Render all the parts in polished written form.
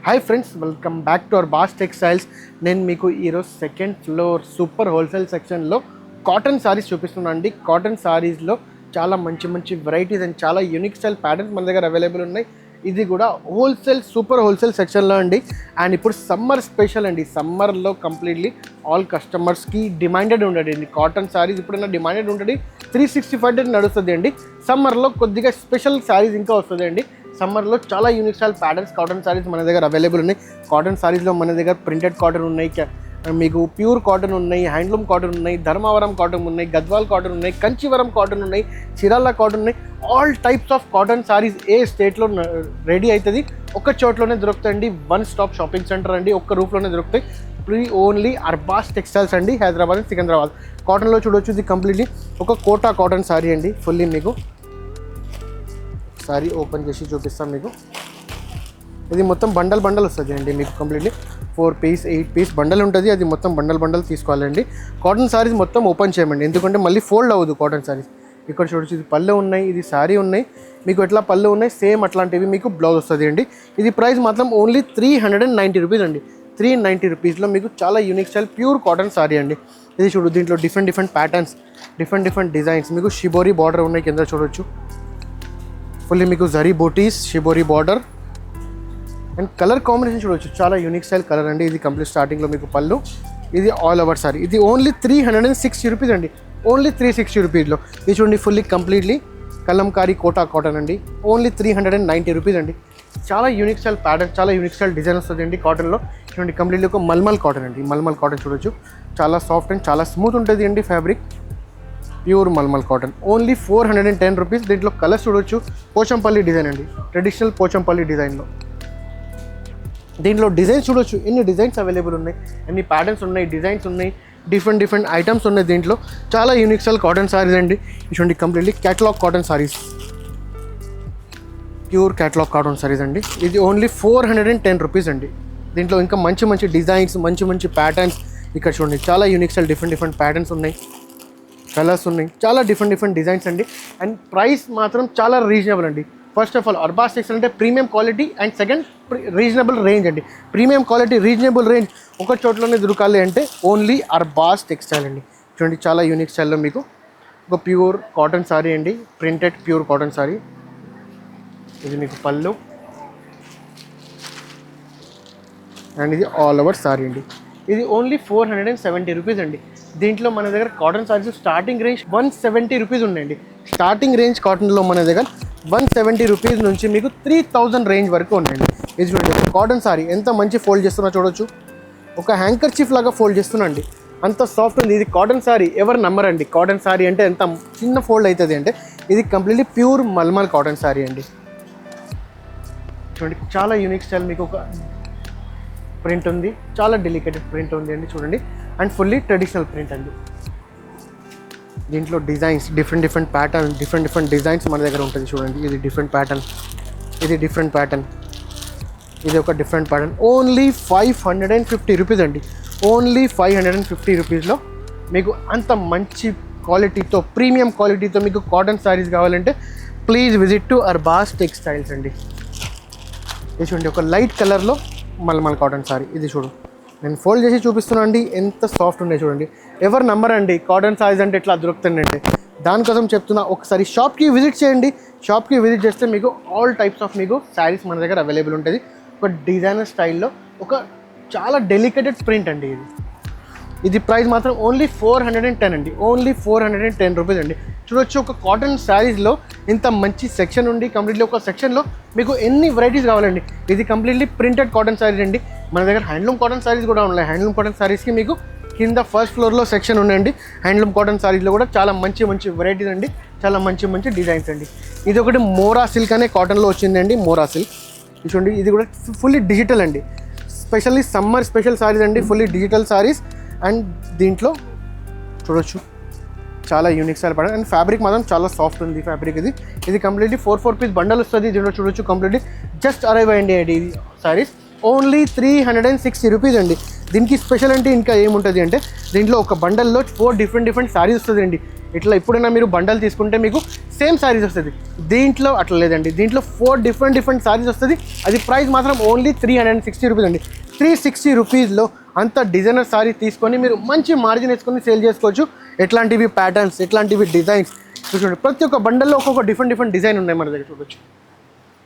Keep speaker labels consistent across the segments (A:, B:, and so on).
A: Hi friends, welcome back to our boss textiles. నేను మీకు ఈరోజు సెకండ్ ఫ్లోర్ సూపర్ హోల్సేల్ సెక్షన్లో కాటన్ సారీస్ చూపిస్తున్నాను అండి. కాటన్ సారీస్లో చాలా మంచి మంచి వెరైటీస్ అండ్ చాలా యూనిక్ స్టైల్ ప్యాటర్న్స్ మన దగ్గర అవైలబుల్ ఉన్నాయి. ఇది కూడా హోల్సేల్ సూపర్ హోల్సేల్ సెక్షన్లో అండి. అండ్ ఇప్పుడు సమ్మర్ స్పెషల్ అండి. సమ్మర్లో కంప్లీట్లీ ఆల్ కస్టమర్స్కి డిమాండెడ్ ఉంటుంది కాటన్ సారీస్. ఇప్పుడైనా డిమాండెడ్ ఉంటుంది, 365 డేస్ నడుస్తుంది అండి. సమ్మర్లో కొద్దిగా స్పెషల్ సారీస్ ఇంకా వస్తుంది అండి. సమ్మర్లో చాలా unique style patterns cotton saris మన దగ్గర అవైలబుల్ ఉన్నాయి. కాటన్ సారీస్లో మన దగ్గర ప్రింటెడ్ కాటన్ ఉన్నాయి, మీకు ప్యూర్ కాటన్ ఉన్నాయి, హ్యాండ్లూమ్ కాటన్ ఉన్నాయి, ధర్మవరం కాటన్ ఉన్నాయి, గద్వాల్ కాటన్ ఉన్నాయి, కంచివరం కాటన్ ఉన్నాయి, చీరాల కాటన్ ఉన్నాయి. All types of cotton saris ఏ స్టేట్లో రెడీ అవుతుంది ఒక్క చోట్లోనే దొరుకుతాయండి. వన్ స్టాప్ షాపింగ్ సెంటర్ అండి, ఒక్క రూఫ్లోనే దొరుకుతాయి. ఓన్లీ అర్బాస్ టెక్స్టైల్స్ అండి, హైదరాబాద్ అండ్ సికింద్రాబాద్. కాటన్లో చూడొచ్చు, ఇది కంప్లీట్లీ ఒక కోటా కాటన్ సారీ అండి. ఫుల్లీ మీకు సారీ ఓపెన్ చేసి చూపిస్తాం మీకు. ఇది మొత్తం బండల్ వస్తుంది అండి మీకు. కంప్లీట్లీ 4 పీస్ 8 పీస్ బండల్ ఉంటుంది. అది మొత్తం బండల్ తీసుకోవాలండి. కాటన్ సారీస్ మొత్తం ఓపెన్ చేయమండి, ఎందుకంటే మళ్ళీ ఫోల్డ్ అవ్వదు కాటన్ సారీస్. ఇక్కడ చూడొచ్చు, ఇది పళ్ళు ఉన్నాయి, ఇది సారీ ఉన్నాయి. మీకు ఎట్లా పళ్ళు ఉన్నాయి సేమ్ అట్లాంటివి మీకు బ్లౌజ్ వస్తుంది అండి. ఇది ప్రైస్ మాత్రం ఓన్లీ 390 రూపీస్ అండి. 390 రూపీస్లో మీకు చాలా unique style pure cotton sari అండి. ఇది చూడు, దీంట్లో డిఫరెంట్ ప్యాటర్న్స్, డిఫరెంట్ డిజైన్స్. మీకు షిబోరీ బార్డర్ ఉన్నాయి కింద చూడొచ్చు. ఫుల్లీ మీకు zari butis, shibori border and colour combination చూడవచ్చు, చాలా యూనిక్ స్టైల్ కలర్ అండి. ఇది కంప్లీట్ స్టార్టింగ్లో మీకు పళ్ళు, ఇది ఆల్ ఓవర్ సారీ. ఇది ఓన్లీ 360 రూపీస్ అండి. ఓన్లీ 360 రూపీస్లో ఇది చూడండి. Fully completely Kalamkari Kota cotton అండి. ఓన్లీ 390 రూపీస్ అండి. చాలా యూనిక్ స్టైల్ ప్యాటర్న్, చాలా యూనిక్ స్టైల్ డిజైన్ వస్తుంది అండి కాటన్లో. చూడండి, కంప్లీట్లీ ఒక మల్మల్ కాటన్ అండి. మల్మల్ కాటన్ చూడొచ్చు, చాలా సాఫ్ట్ అండ్ చాలా స్మూత్ ఉంటుంది అండి fabric. Pure malmal cotton, only 410 rupees. దీంట్లో కలర్స్ చూడొచ్చు, పోచంపల్లి డిజైన్ అండి, ట్రెడిషనల్ పోచంపల్లి డిజైన్లో. దీంట్లో డిజైన్స్ చూడొచ్చు, ఎన్ని డిజైన్స్ అవైలబుల్ ఉన్నాయి, ఎన్ని ప్యాటర్న్స్ ఉన్నాయి, డిజైన్స్ ఉన్నాయి, డిఫరెంట్ ఐటమ్స్ ఉన్నాయి దీంట్లో. చాలా యూనిక్ స్టైల్ కాటన్ సారీస్ అండి. ఇటువంటి completely catalogue cotton saris, pure catalogue cotton saris అండి. ఇది ఓన్లీ 410 రూపీస్ అండి. దీంట్లో ఇంకా మంచి డిజైన్స్, మంచి ప్యాటర్న్స్. ఇక్కడ చూడండి, చాలా యూనిక్ స్టైల్ డిఫరెంట్ ప్యాటర్న్స్ ఉన్నాయి, కలర్స్ ఉన్నాయి, చాలా డిఫరెంట్ డిజైన్స్ అండి. అండ్ ప్రైస్ మాత్రం చాలా రీజనబుల్ అండి. First of all Arbaz textile అంటే premium quality, and second reasonable range అండి. ప్రీమియం క్వాలిటీ, రీజనబుల్ రేంజ్ ఒక చోట్లోనే దొరకాలి అంటే ఓన్లీ అర్బాస్ టెక్స్టైల్ అండి. చూడండి, చాలా యూనిక్ స్టైల్లో మీకు ఒక ప్యూర్ కాటన్ సారీ అండి, ప్రింటెడ్ ప్యూర్ కాటన్ సారీ. ఇది మీకు పళ్ళు అండ్ ఇది ఆల్ ఓవర్ సారీ అండి. ఇది ఓన్లీ 470 రూపీస్ అండి. దీంట్లో మన దగ్గర cotton saris starting range 170 rupees ఉన్నాయండి. స్టార్టింగ్ రేంజ్ కాటన్లో మన దగ్గర 170 రూపీస్ నుంచి మీకు 3000 రేంజ్ వరకు ఉన్నాయండి. ఇది చూడండి, కాటన్ సారీ ఎంత మంచి ఫోల్డ్ చేస్తున్నా చూడొచ్చు. ఒక హ్యాంకర్ చీఫ్ లాగా ఫోల్డ్ చేస్తున్నా అండి, అంత సాఫ్ట్ ఉంది. ఇది కాటన్ సారీ ఎవరు నమ్మరండి. కాటన్ సారీ అంటే ఎంత చిన్న ఫోల్డ్ అవుతుంది అంటే, ఇది completely pure malmal cotton sari అండి. చూడండి, చాలా యూనిక్ స్టైల్ మీకు ఒక ప్రింట్ ఉంది, చాలా డెలికేటెడ్ ప్రింట్ ఉంది అండి. చూడండి, అండ్ ఫుల్లీ ట్రెడిషనల్ ప్రింట్ అండి. దీంట్లో designs, different pattern, different designs మన దగ్గర ఉంటుంది. చూడండి, ఇది డిఫరెంట్ ప్యాటర్న్, ఇది డిఫరెంట్ ప్యాటర్న్, ఇది ఒక డిఫరెంట్ ప్యాటర్న్. ఓన్లీ 550 రూపీస్ అండి. ఓన్లీ 550 రూపీస్లో మీకు అంత మంచి క్వాలిటీతో, ప్రీమియం క్వాలిటీతో మీకు కాటన్ సారీస్ కావాలంటే please visit to Arbaz textiles అండి. ఇది చూడండి, ఒక లైట్ కలర్లో మల్మల్ కాటన్ సారీ. ఇది చూడు, నేను ఫోల్డ్ చేసి చూపిస్తున్నాను అండి, ఎంత సాఫ్ట్ ఉన్నాయి చూడండి. ఎవరు నమ్మరండి కాటన్ సారీస్ అంటే ఎట్లా దొరుకుతుందంటే, దానికోసం చెప్తున్నా. ఒకసారి షాప్కి విజిట్ చేయండి. షాప్కి విజిట్ చేస్తే మీకు ఆల్ టైప్స్ ఆఫ్ మీకు శారీస్ మన దగ్గర అవైలబుల్ ఉంటుంది. ఒక డిజైనర్ స్టైల్లో ఒక చాలా డెలికేటెడ్ ప్రింట్ అండి. ఇది ప్రైస్ మాత్రం ఓన్లీ 410 అండి. ఓన్లీ 410 రూపీస్ అండి. చూడొచ్చు, ఒక కాటన్ శారీస్లో ఇంత మంచి సెక్షన్ ఉండి, కంప్లీట్లీ ఒక సెక్షన్లో మీకు ఎన్ని వెరైటీస్ కావాలండి. ఇది కంప్లీట్లీ ప్రింటెడ్ కాటన్ శారీస్ అండి. మన దగ్గర హ్యాండ్లూమ్ కాటన్ శారీస్ కూడా ఉన్నాయి. హ్యాండ్లూమ్ కాటన్ శారీస్కి మీకు కింద ఫస్ట్ ఫ్లోర్లో సెక్షన్ ఉన్నాయండి. హ్యాండ్లూమ్ కాటన్ శారీస్లో కూడా చాలా మంచి వెరైటీస్ అండి, చాలా మంచి డిజైన్స్ అండి. ఇది ఒకటి మోరా సిల్క్ అనే కాటన్లో వచ్చిందండి, మోరా సిల్క్. చూడండి, ఇది కూడా ఫుల్లీ డిజిటల్ అండి. స్పెషల్లీ సమ్మర్ స్పెషల్ సారీస్ అండి, ఫుల్లీ డిజిటల్ సారీస్. అండ్ దీంట్లో చూడొచ్చు, చాలా unique style pattern. And fabric మాత్రం చాలా సాఫ్ట్ ఉంది ఫ్యాబ్రిక్. ఇది కంప్లీట్లీ 4 పీస్ బండల్ వస్తుంది. దీంట్లో చూడొచ్చు, కంప్లీట్లీ జస్ట్ అరైవ్ అయ్యండి ఇది సారీస్. ఓన్లీ 360 రూపీస్ అండి. దీనికి స్పెషల్ అంటే ఇంకా ఏముంటుంది అంటే, దీంట్లో ఒక బండల్లో 4 డిఫరెంట్ సారీస్ వస్తుంది అండి. ఇట్లా ఎప్పుడైనా మీరు బండల్ తీసుకుంటే మీకు సేమ్ సారీస్ వస్తుంది. దీంట్లో అట్లా లేదండి, దీంట్లో 4 డిఫరెంట్ సారీస్ వస్తుంది. అది ప్రైస్ మాత్రం ఓన్లీ 360 రూపీస్ అండి. 360 రూపీస్లో అంత డిజైనర్ సారీ తీసుకొని మీరు మంచి మార్జిన్ వేసుకొని సేల్ చేసుకోవచ్చు. ఎట్లాంటివి ప్యాటర్న్స్, ఎట్లాంటివి డిజైన్స్ చూడండి. ప్రతి ఒక్క బండల్లో ఒక్కొక్క డిఫరెంట్ డిజైన్ ఉన్నాయి మన దగ్గర చూడొచ్చు.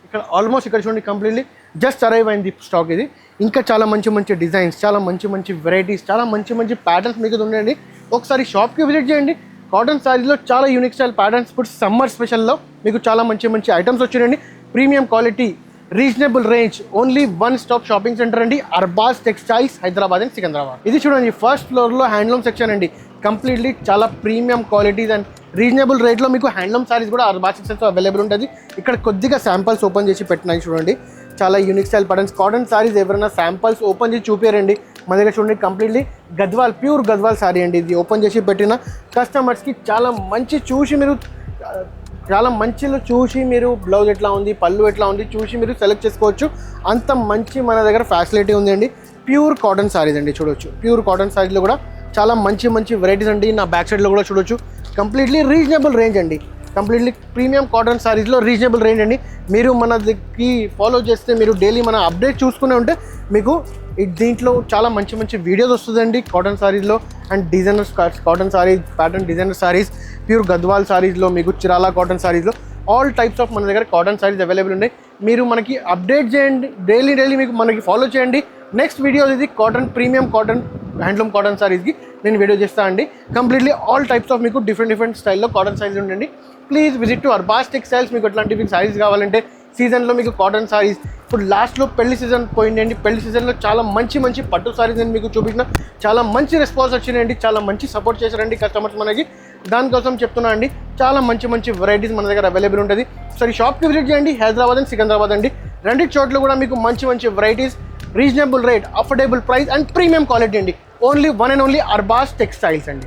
A: ఇక్కడ ఆల్మోస్ట్ ఇక్కడ చూడండి కంప్లీట్లీ జస్ట్ అరైవ్ అయింది స్టాక్ ఇది. ఇంకా చాలా మంచి డిజైన్స్, చాలా మంచి వెరైటీస్, చాలా మంచి ప్యాటర్న్స్ మీకు ఉన్నాయండి. ఒకసారి షాప్కి విజిట్ చేయండి. కాటన్ సారీస్లో చాలా యూనిక్ స్టైల్ ప్యాటర్న్స్, ఇప్పుడు సమ్మర్ స్పెషల్లో మీకు చాలా మంచి ఐటమ్స్ వచ్చినాయండి. Premium quality, reasonable range, only one stop shopping centre అండి, అర్బాజ్ టెక్స్టైల్స్, హైదరాబాద్ అండ్ సికింద్రాబాద్. ఇది చూడండి ఫస్ట్ ఫ్లోర్లో హ్యాండ్లూమ్ సెక్షన్ అండి. కంప్లీట్లీ చాలా ప్రీమియం క్వాలిటీస్ అండ్ రీజనబుల్ రేట్లో మీకు హ్యాండ్లూమ్ సారీస్ కూడా అర్బాజ్ సెక్షన్స్లో అవైలబుల్ ఉంటుంది. ఇక్కడ కొద్దిగా శాంపల్స్ ఓపెన్ చేసి పెట్టినాయి చూడండి. చాలా unique style patterns. Cotton saris ఎవరైనా శాంపల్స్ ఓపెన్ చేసి చూపించారండి మన దగ్గర చూడండి. Completely Gadwal, pure Gadwal sorry అండి. ఇది ఓపెన్ చేసి పెట్టిన కస్టమర్స్కి చాలా మంచిలో చూసి మీరు బ్లౌజ్ ఎట్లా ఉంది, పళ్ళు ఎట్లా ఉంది చూసి మీరు సెలెక్ట్ చేసుకోవచ్చు. అంత మంచి మన దగ్గర ఫెసిలిటీ ఉంది అండి. ప్యూర్ కాటన్ సారీస్ అండి చూడొచ్చు. ప్యూర్ కాటన్ సారీస్లో కూడా చాలా మంచి వెరైటీస్ అండి. నా బ్యాక్ సైడ్లో కూడా చూడొచ్చు. కంప్లీట్లీ రీజనబుల్ రేంజ్ అండి. కంప్లీట్లీ ప్రీమియం కాటన్ సారీస్లో రీజనబుల్ రేంజ్ అండి. మీరు మనకి ఫాలో చేస్తే, మీరు డైలీ మన అప్డేట్ చూసుకునే ఉంటే మీకు దీంట్లో చాలా మంచి వీడియోస్ వస్తుందండి కాటన్ సారీస్లో. And designer cotton saris, pattern designer saris, pure Gadwal సారీస్లో, మీకు చిరాలా కాటన్ సారీస్లో ఆల్ టైప్స్ ఆఫ్ మన దగ్గర కాటన్ సారీస్ అవైలబుల్ ఉన్నాయి. మీరు మనకి అప్డేట్ చేయండి, డైలీ మీకు మనకి ఫాలో చేయండి. నెక్స్ట్ వీడియో ఇది cotton, premium cotton, handloom cotton సారీస్కి నేను వీడియో చేస్తాను అండి. కంప్లీట్లీ ఆల్ టైప్స్ ఆఫ్ మీకు డిఫరెంట్ స్టైల్లో కాటన్ సారీస్ ఉండండి. Please visit to Arbaz textiles. మీకు ఎట్లాంటివి సారీస్ కావాలంటే సీజన్లో మీకు కాటన్ సారీస్, ఇప్పుడు లాస్ట్లో పెళ్లి సీజన్ పోయిందండి. పెళ్లి సీజన్లో చాలా మంచి పట్టు సారీస్ నేను మీకు చూపించిన, చాలా మంచి రెస్పాన్స్ వచ్చినాయండి. చాలా మంచి సపోర్ట్ చేశారండి కస్టమర్స్ మనకి. దానికోసం చెప్తున్నా అండి, చాలా మంచి వెరైటీస్ మన దగ్గర అవైలబుల్ ఉంటుంది. సరే షాప్కి విజిట్ చేయండి, హైదరాబాద్ అండ్ సికింద్రాబాద్ అండి. రెండింటి చోట్ల కూడా మీకు మంచి varieties, reasonable rate, affordable price and premium quality అండి. Only one and only Arbaz textiles అండి.